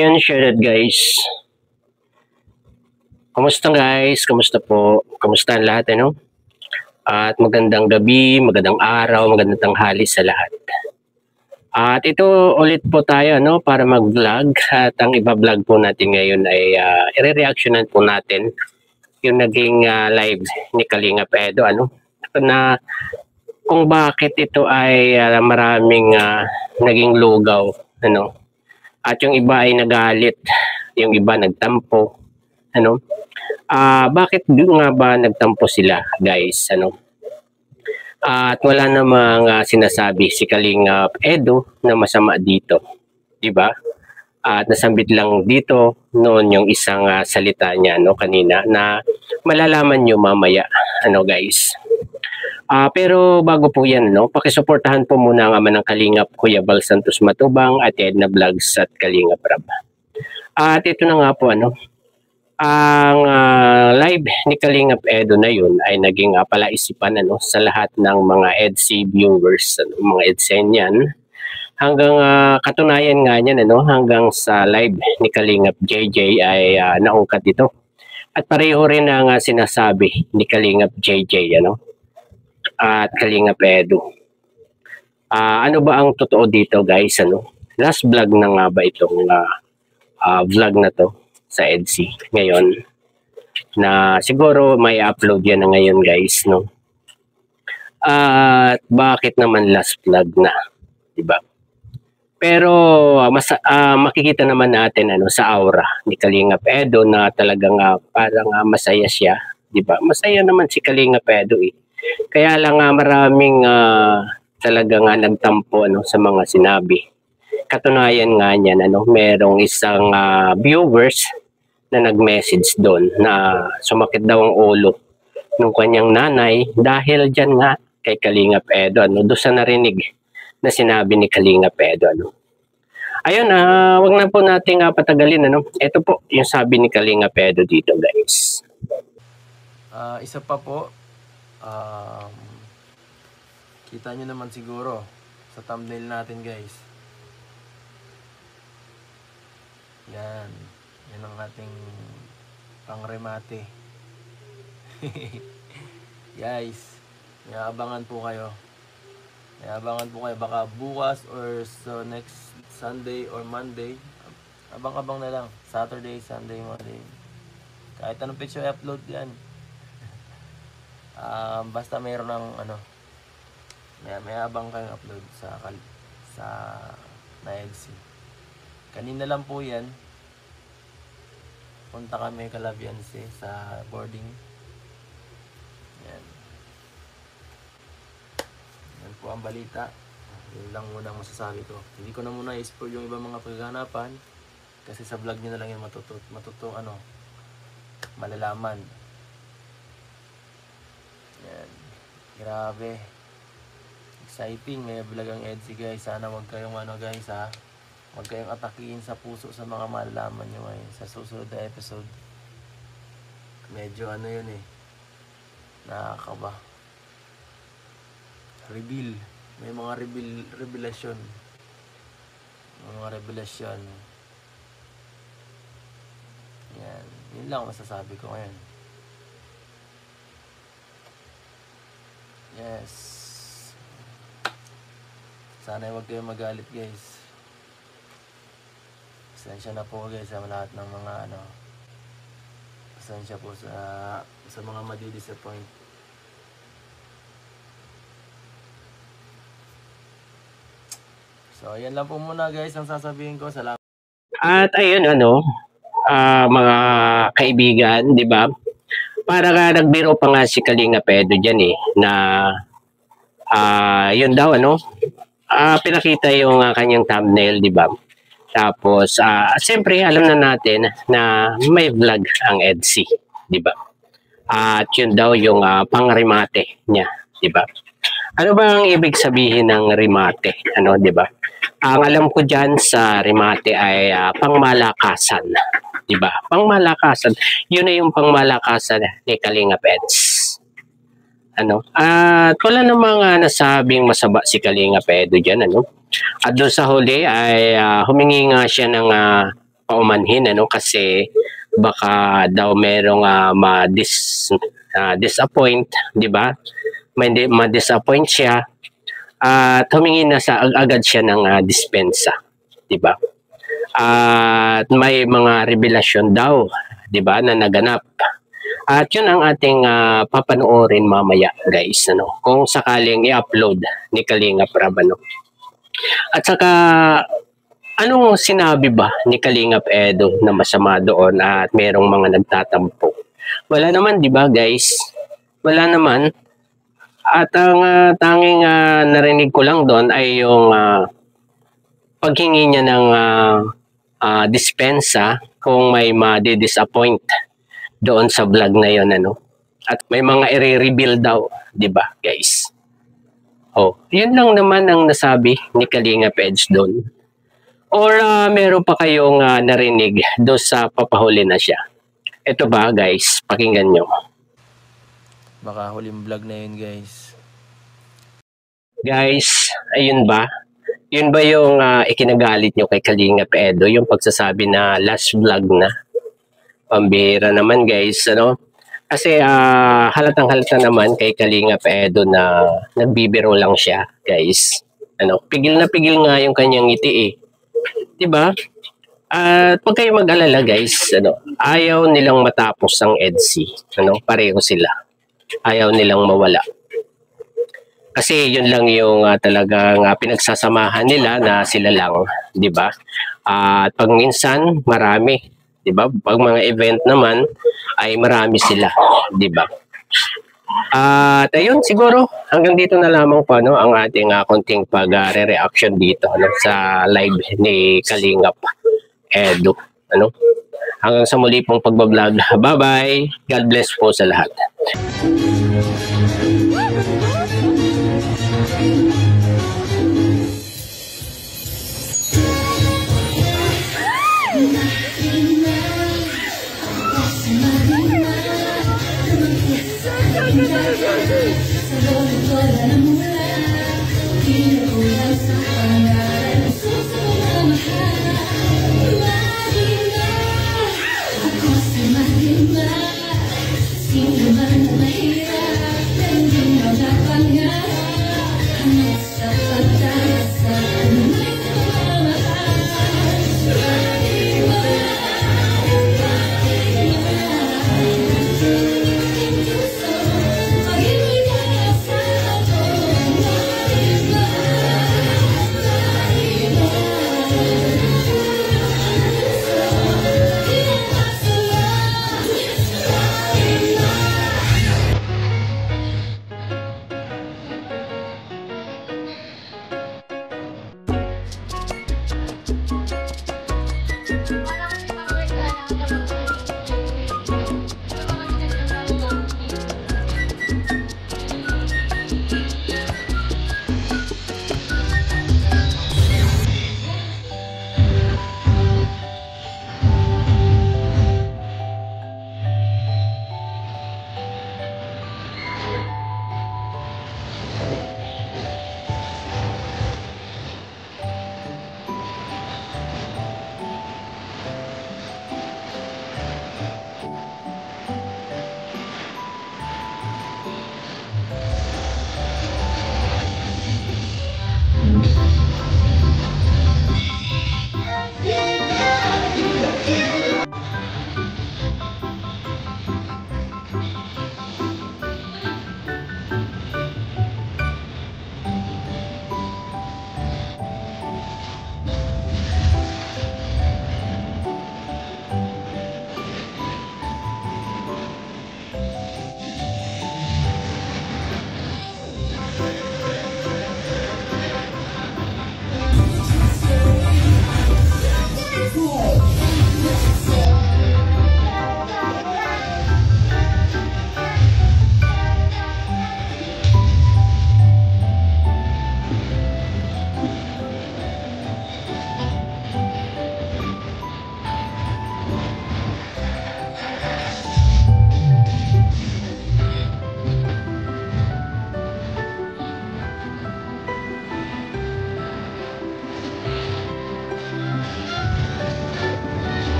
ayun, share it guys. Kumusta guys? Kumusta po? Kumusta ang lahat, ano? At magandang gabi, magandang araw, magandang tanghali sa lahat. At ito ulit po tayo, no, para mag-vlog. At ang iba-vlog po natin ngayon ay i-reactionan po natin yung naging live ni Kalinga Edo, ano? Na kung bakit ito ay maraming naging lugaw, ano? At yung iba ay nagalit, yung iba nagtampo, ano? Bakit nga ba nagtampo sila, guys, ano? At wala namang sinasabi si Kalinga Edo na masama dito, 'di ba? At nasambit lang dito noon yung isang salita niya, no, kanina, na malalaman niyo mamaya, ano guys. Pero bago po yan, no, pakisuportahan po muna ang ama ng Kalingap, Kuya Bal Santos Matubang at Edna Vlogs at Kalingap Rab. At ito na nga po, ano, ang live ni Kalingap Edo na yun ay naging palaisipan, ano, sa lahat ng mga EDC viewers, ano, mga EDSenian. Hanggang katunayan nga niyan, ano, hanggang sa live ni Kalingap JJ ay naungkat ito. At pareho rin ang sinasabi ni Kalingap JJ, ano, at Kalingap Edo. Ano ba ang totoo dito, guys, ano? Last vlog na nga ba itong vlog na to sa EDC ngayon, na siguro may upload yan na ngayon, guys, no? At bakit naman last vlog na, diba? Pero makikita naman natin, ano, sa aura ni Kalingap Edo na talagang parang masaya siya, diba? Masaya naman si Kalingap Edo eh. Kaya lang maraming talagang nagtampo, ano, sa mga sinabi. Katunayan nga niyan, ano, merong isang viewers na nag-message doon na sumakit daw ang ulo ng kanyang nanay dahil dyan nga kay Kalingap Edo, ano, doon sa narinig na sinabi ni Kalingap Edo, ano. Ayun, wag na po nating patagalin, ano. Ito po yung sabi ni Kalingap Edo dito, guys. Isa pa po, kita nyo naman siguro sa thumbnail natin, guys. Yan ang ating pangremate. Guys, may abangan po kayo. Baka bukas or so next Sunday or Monday. Abang-abang na lang. Saturday, Sunday, Monday. Kahit anong picture i-upload yan. Basta mayroon ng ano, may abang kayong upload sa NaEDC. Kanina lang po yan. Punta kami Calabianse sa boarding. Yan. Yan po ang balita. Yun lang muna masasabi ko. Hindi ko na muna i-spoil yung ibang mga paghahanapan kasi sa vlog nyo na lang yung malalaman. Yan. Grabe. Exciting. May vlog ang EDC, guys. Sana wag kayong guys, wag kayong atakihin sa puso sa mga malalaman nyo ngayon sa susunod na episode. Medyo yun eh, nakakaba. Reveal. May mga revelasyon. Yan. Yun lang masasabi ko ngayon. Yes. Sana wag kayong magalit, guys. Pasensya na po, guys, sa lahat ng mga pasensya po sa mga madi-disappoint. So, yan lang po muna, guys, ang sasabihin ko. Salamat. At ayun, ano, mga kaibigan, di ba? Para nagbiro pa nga si Kalinga Edo dyan eh, na yun daw, ano, pinakita yung kanyang thumbnail, di ba? Tapos, siyempre, alam na natin na may vlog ang EDC, di ba? At yun daw yung pang-remate niya, di ba? Ano ba ang ibig sabihin ng remate? Ano, di ba? Ang alam ko dyan sa remate ay pangmalakasan, di ba? Pangmalakasan. Yun na yung pangmalakasan ni Kalingap Eds. Ano? At wala namang nasabing masaba si Kalingap Edo dyan, ano? At doon sa huli ay humingi nga siya ng paumanhin, ano, kasi baka daw merong disappoint, di ba? May ma-disappoint siya at humingi na agad siya ng dispensa, di ba? At may mga revelasyon daw, di ba, na naganap. At yun ang ating papanoorin mamaya, guys, ano, kung sakaling i-upload ni Kalingap Rab, ano. At saka, anong sinabi ba ni Kalingap Edo na masama doon at merong mga nagtatampo? Wala naman, di ba, guys? Wala naman. At ang tanging narinig ko lang doon ay yung paghingi niya ng dispensa kung may ma-disappoint doon sa vlog na yon, ano. At may mga i-reveal daw, 'di ba, guys? Oh, 'yun lang naman ang nasabi ni Kalingap Edge doon. Or meron pa kayong narinig do sa papahuli na siya? Ito ba, guys? Pakinggan nyo. Baka huling vlog na yun, guys. Guys, ayun ba? Yun ba yung ikinagalit nyo kay Kalingap Edo? Yung pagsasabi na last vlog na? Pambihira naman, guys, ano? Kasi halatang-halata naman kay Kalingap Edo na nagbibiro lang siya, guys. Ano, pigil na pigil nga yung kanyang ngiti, eh. 'Di ba? At pag kayo mag-alala, guys, ano, ayaw nilang matapos ang EDSI. Ano, pareho sila. Ayaw nilang mawala. Kasi yun lang yung talagang pinagsasamahan nila na sila lang, 'di ba? At pag minsan marami, 'di ba? Pag mga event naman ay marami sila, 'di ba? At ayun, siguro hanggang dito na lamang po, ano, ang ating konting pag-reaction dito, ano, sa live ni Kalingap Edo, ano. Hanggang sa muli pong pagbablog. Bye-bye. God bless po sa lahat. Maria.